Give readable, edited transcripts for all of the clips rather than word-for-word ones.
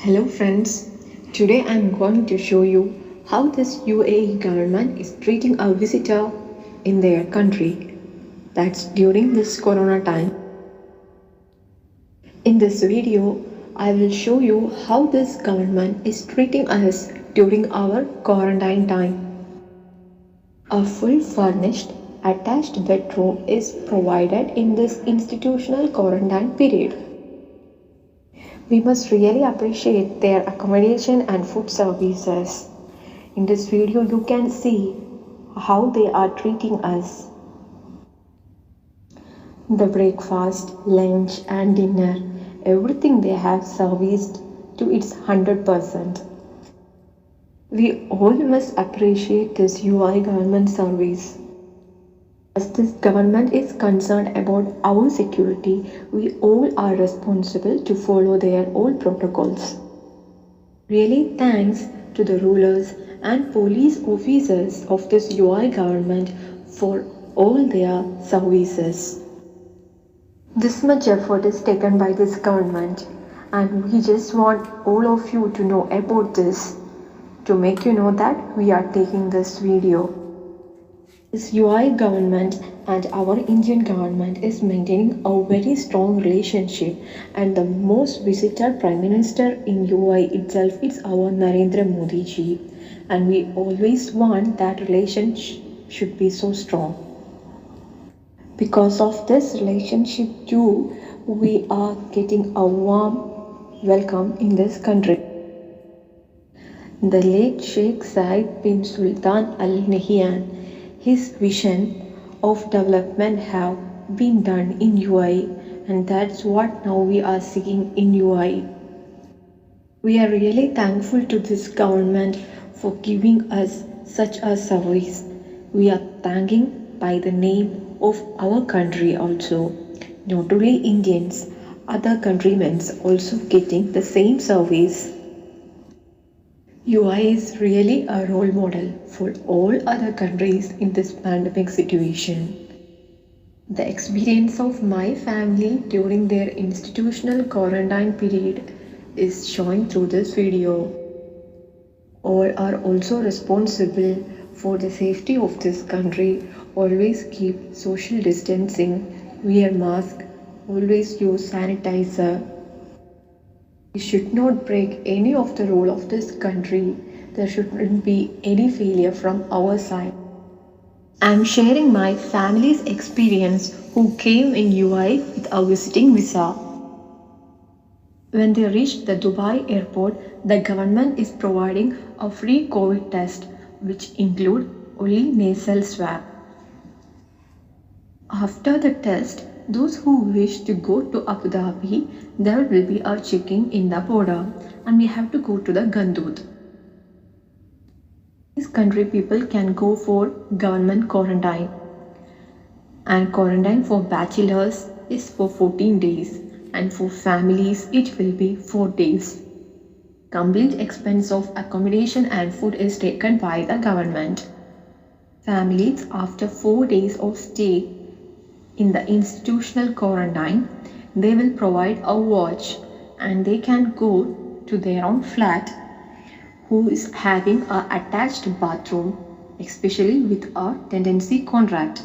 Hello friends, today I am going to show you how this UAE government is treating a visitor in their country. That's during this corona time. In this video, I will show you how this government is treating us during our quarantine time. A full furnished attached bedroom is provided in this institutional quarantine period. We must really appreciate their accommodation and food services. In this video, you can see how they are treating us. The breakfast, lunch, and dinner, everything they have serviced to its 100%. We all must appreciate this UI government service. As this government is concerned about our security, we all are responsible to follow their own protocols. Really thanks to the rulers and police officers of this UI government for all their services. This much effort is taken by this government, and we just want all of you to know about this to make you know that we are taking this video. This UI government and our Indian government is maintaining a very strong relationship, and the most visited Prime Minister in UAE itself is our Narendra Modi ji, and we always want that relationship should be so strong. Because of this relationship too, we are getting a warm welcome in this country. The late Sheikh Zayed bin Sultan Al Nahyan, his vision of development have been done in UAE, and that's what now we are seeing in UAE. We are really thankful to this government for giving us such a service. We are thanking by the name of our country also. Not only Indians, other countrymen also getting the same service. UI is really a role model for all other countries in this pandemic situation. The experience of my family during their institutional quarantine period is shown through this video. All are also responsible for the safety of this country. Always keep social distancing, wear mask, always use sanitizer. We should not break any of the rule of this country. There shouldn't be any failure from our side. I am sharing my family's experience who came in UAE with a visiting visa. When they reached the Dubai airport, the government is providing a free COVID test which include only nasal swab. After the test, those who wish to go to Abu Dhabi, there will be a checking in the border and we have to go to the Gandud. This country people can go for government quarantine, and quarantine for bachelors is for 14 days and for families it will be 4 days. Complete expense of accommodation and food is taken by the government. Families after 4 days of stay in the institutional quarantine, they will provide a watch and they can go to their own flat who is having a attached bathroom, especially with a tenancy contract.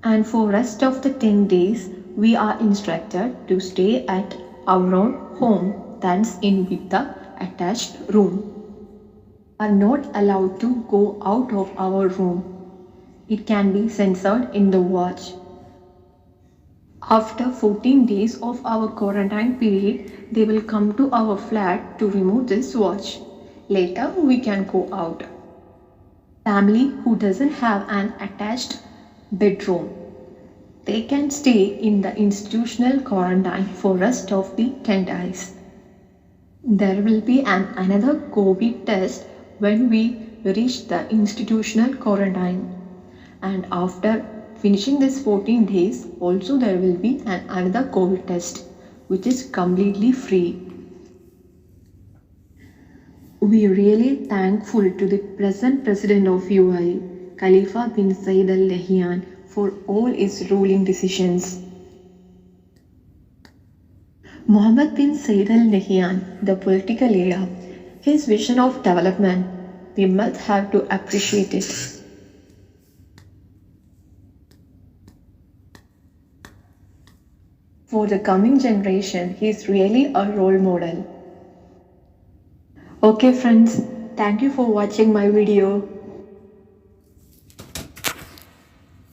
And for rest of the 10 days, we are instructed to stay at our own home, that's in with the attached room. Are not allowed to go out of our room. It can be censored in the watch. After 14 days of our quarantine period, they will come to our flat to remove this watch. Later, we can go out. Family who doesn't have an attached bedroom, they can stay in the institutional quarantine for rest of the 10 days. There will be another COVID test when we reach the institutional quarantine, and after finishing this 14 days, also there will be another COVID test, which is completely free. We are really thankful to the present president of UAE, Khalifa bin Zayed Al Nahyan, for all his ruling decisions. Mohammed bin Said Al Nahyan, the political leader, his vision of development, we must have to appreciate it. For the coming generation, he is really a role model. Okay friends, thank you for watching my video.